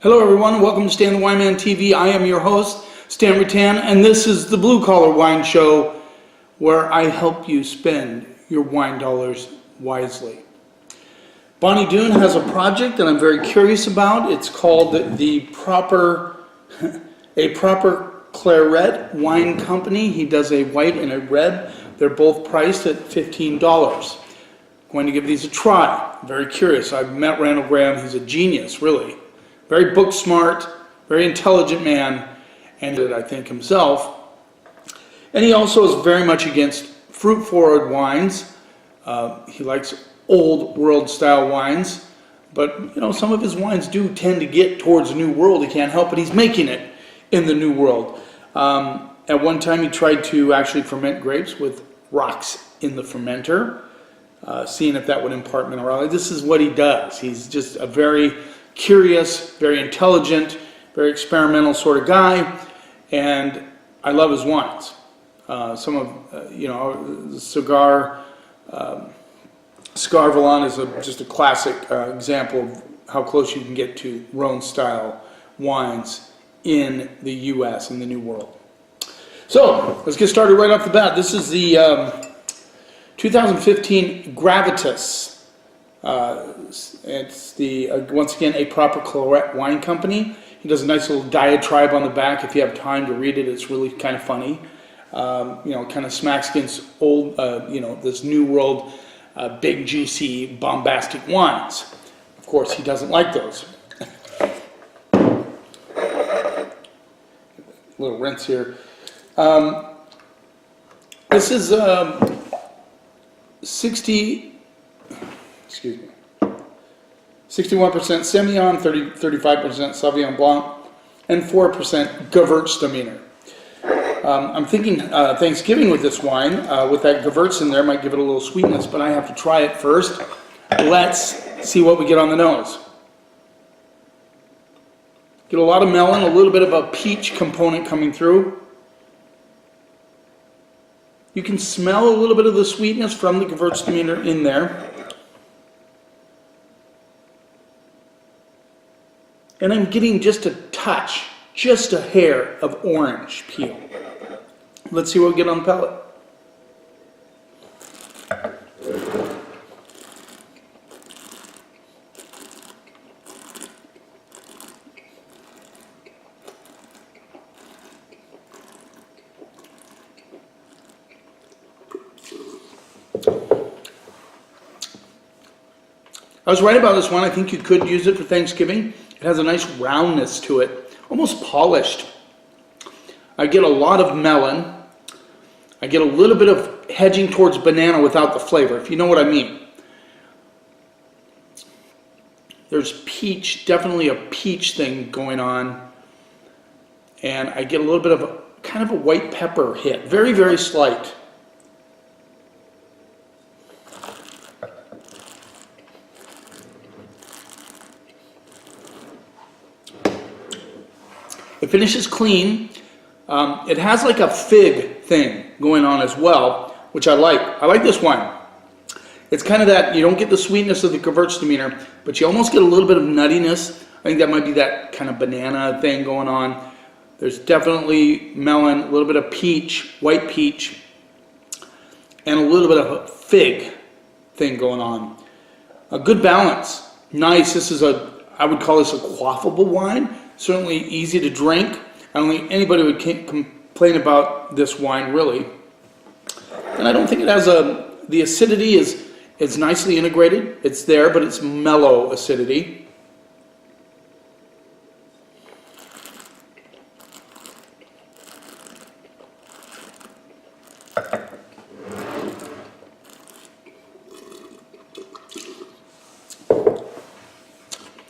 Hello everyone, welcome to Stan the Wine Man TV. I am your host, Stan Rattan, and this is the Blue Collar Wine Show where I help you spend your wine dollars wisely. Bonnie Doon has a project that I'm very curious about. It's called a proper Claret wine company. He does a white and a red. They're both priced at $15. Going to give these a try. I'm very curious. I've met Randall Grahm. He's a genius, really. Very book smart, very intelligent man, and I think himself. And he also is very much against fruit forward wines. He likes old world style wines, but some of his wines do tend to get towards New World. He can't help it. He's making it in the New World. At one time he tried to actually ferment grapes with rocks in the fermenter, seeing if that would impart minerality. This is what he does. He's just a very curious, very intelligent, very experimental sort of guy, and I love his wines. Some of the Cigar Vallon is just a classic example of how close you can get to Rhone style wines in the U.S. in the New World. So let's get started right off the bat. This is the 2015 Gravitas. It's once again a proper Claret wine company. He does a nice little diatribe on the back. If you have time to read it, it's really kind of funny. Kind of smacks against old, this New World, big, juicy, bombastic wines. Of course, he doesn't like those. Little rinse here. This is 61% Semillon, 35% Sauvignon Blanc, and 4% Gewürztraminer. I'm thinking Thanksgiving with this wine, with that Gewürz in there, might give it a little sweetness, but I have to try it first. Let's see what we get on the nose. Get a lot of melon, a little bit of a peach component coming through. You can smell a little bit of the sweetness from the Gewürztraminer in there. And I'm getting just a touch, just a hair of orange peel. Let's see what we get on the palate. I was right about this one. I think you could use it for Thanksgiving. It has a nice roundness to it, almost polished. I get a lot of melon. I get a little bit of hedging towards banana without the flavor, if you know what I mean. There's peach, definitely a peach thing going on. And I get a little bit of kind of a white pepper hit, very, very slight. It finishes clean. It has like a fig thing going on as well, which I like. I like this wine. It's kind of that, you don't get the sweetness of the Gewürztraminer, but you almost get a little bit of nuttiness. I think that might be that kind of banana thing going on. There's definitely melon, a little bit of peach, white peach, and a little bit of a fig thing going on. A good balance. Nice. This is I would call this a quaffable wine. Certainly easy to drink. I don't think anybody would complain about this wine, really. And I don't think it has the acidity is nicely integrated. It's there, but it's mellow acidity.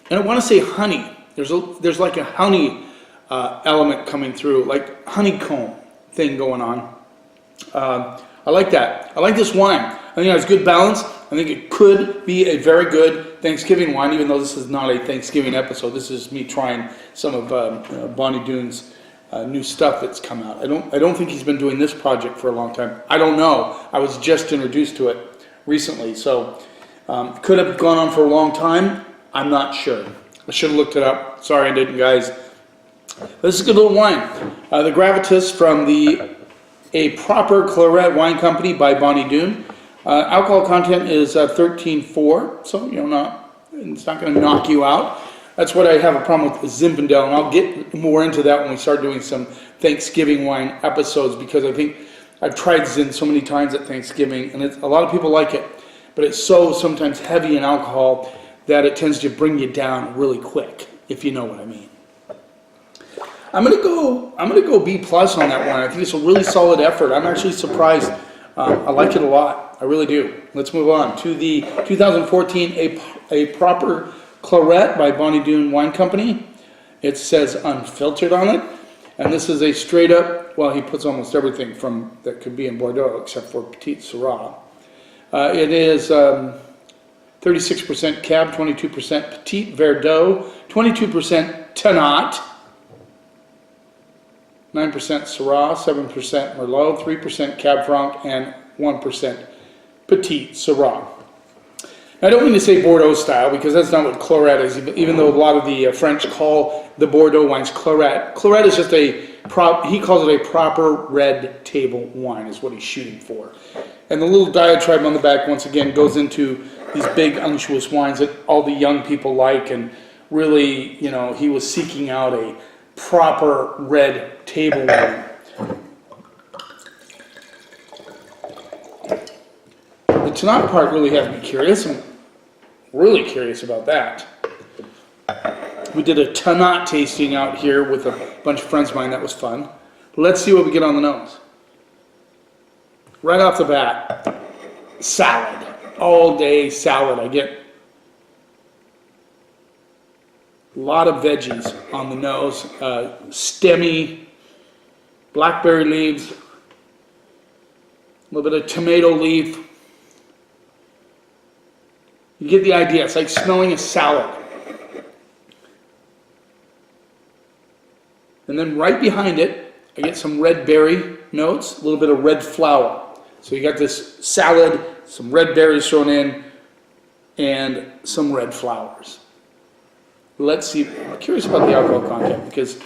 And I want to say honey. There's like a honey element coming through, like honeycomb thing going on. I like that. I like this wine. I think it has good balance. I think it could be a very good Thanksgiving wine, even though this is not a Thanksgiving episode. This is me trying some of Bonnie Doon's new stuff that's come out. I don't think he's been doing this project for a long time. I don't know. I was just introduced to it recently, so could have gone on for a long time. I'm not sure. I should have looked it up. Sorry I didn't, guys. This is a good little wine. The Gravitas from A Proper Claret Wine Company by Bonnie Doon. Alcohol content is 13.4, so it's not going to knock you out. That's what I have a problem with Zinfandel, and I'll get more into that when we start doing some Thanksgiving wine episodes, because I think I've tried Zin so many times at Thanksgiving, and a lot of people like it, but it's so sometimes heavy in alcohol that it tends to bring you down really quick, if you know what I mean. I'm gonna go B+ on that one. I think it's a really solid effort. I'm actually surprised. I like it a lot. I really do. Let's move on to the 2014 A Proper Claret by Bonnie Doon Wine Company. It says unfiltered on it, and this is a straight up. Well, he puts almost everything from that could be in Bordeaux except for Petite Syrah. It is 36% Cab, 22% Petite Verdot, 22% Tannat, 9% Syrah, 7% Merlot, 3% Cab Franc, and 1% Petite Syrah. I don't mean to say Bordeaux style, because that's not what Claret is, even though a lot of the French call the Bordeaux wines Claret. Claret is just he calls it a proper red table wine, is what he's shooting for. And the little diatribe on the back, once again, goes into these big, unctuous wines that all the young people like, and really, he was seeking out a proper red table wine. The Tannat part really has me curious. I'm really curious about that. We did a Tannat tasting out here with a bunch of friends of mine. That was fun. Let's see what we get on the nose. Right off the bat, salad. All day salad. I get a lot of veggies on the nose. Stemmy, blackberry leaves, a little bit of tomato leaf. You get the idea. It's like smelling a salad. And then right behind it, I get some red berry notes, a little bit of red flower. So you got this salad, some red berries thrown in, and some red flowers. Let's see. I'm curious about the alcohol content, because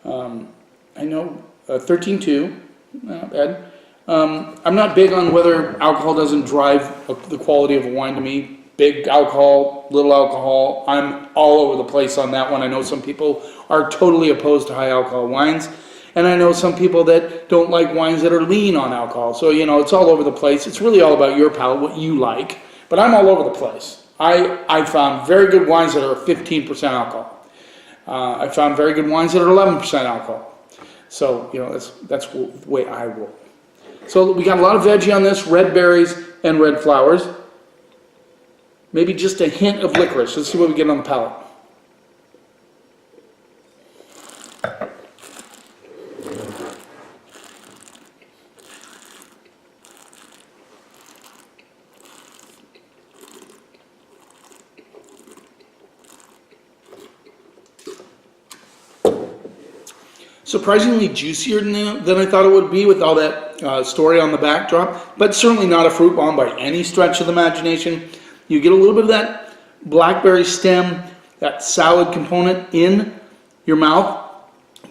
I know 13.2, not bad. I'm not big on whether alcohol doesn't drive the quality of a wine to me. Big alcohol, little alcohol. I'm all over the place on that one. I know some people are totally opposed to high alcohol wines, and I know some people that don't like wines that are lean on alcohol. So, it's all over the place. It's really all about your palate, what you like. But I'm all over the place. I found very good wines that are 15% alcohol. I found very good wines that are 11% alcohol. So, that's the way I roll. So we got a lot of veggie on this, red berries and red flowers. Maybe just a hint of licorice. Let's see what we get on the palate. Surprisingly juicier than I thought it would be, with all that story on the backdrop, but certainly not a fruit bomb by any stretch of the imagination. You get a little bit of that blackberry stem, that salad component in your mouth,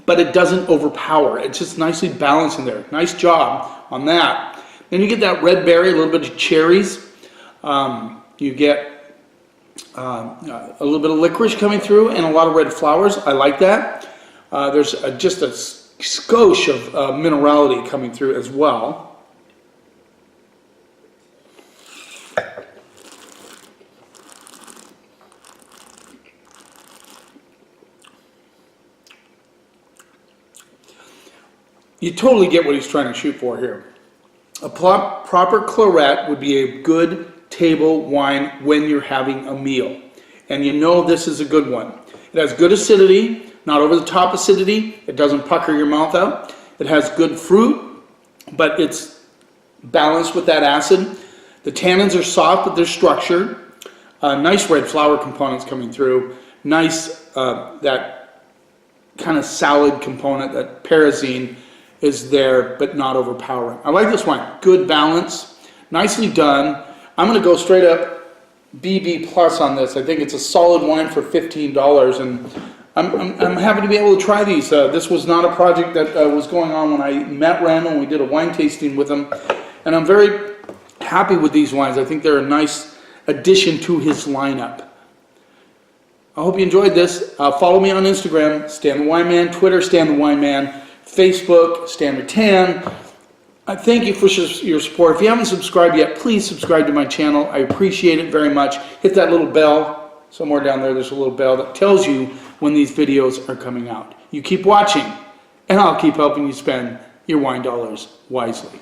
but it doesn't overpower. It's just nicely balanced in there. Nice job on that. Then you get that red berry, a little bit of cherries. You get a little bit of licorice coming through, and a lot of red flowers. I like that. There's just a skosh of minerality coming through as well. You totally get what he's trying to shoot for here. A proper Claret would be a good table wine when you're having a meal. And this is a good one. It has good acidity, not over the top acidity. It doesn't pucker your mouth out. It has good fruit, but it's balanced with that acid. The tannins are soft, but they're structured. Nice red flower components coming through. Nice, that kind of salad component, that pyrazine is there, but not overpowering. I like this wine. Good balance, nicely done. I'm going to go straight up BB plus on this. I think it's a solid wine for $15, and I'm happy to be able to try these. This was not a project that was going on when I met Randall and we did a wine tasting with him, and I'm very happy with these wines. I think they're a nice addition to his lineup. I hope you enjoyed this. Follow me on Instagram, Stan the Wine Man, Twitter, Stan the Wine Man, Facebook, Stan Rattan. Thank you for your support. If you haven't subscribed yet, please subscribe to my channel. I appreciate it very much. Hit that little bell. Somewhere down there, there's a little bell that tells you when these videos are coming out. You keep watching, and I'll keep helping you spend your wine dollars wisely.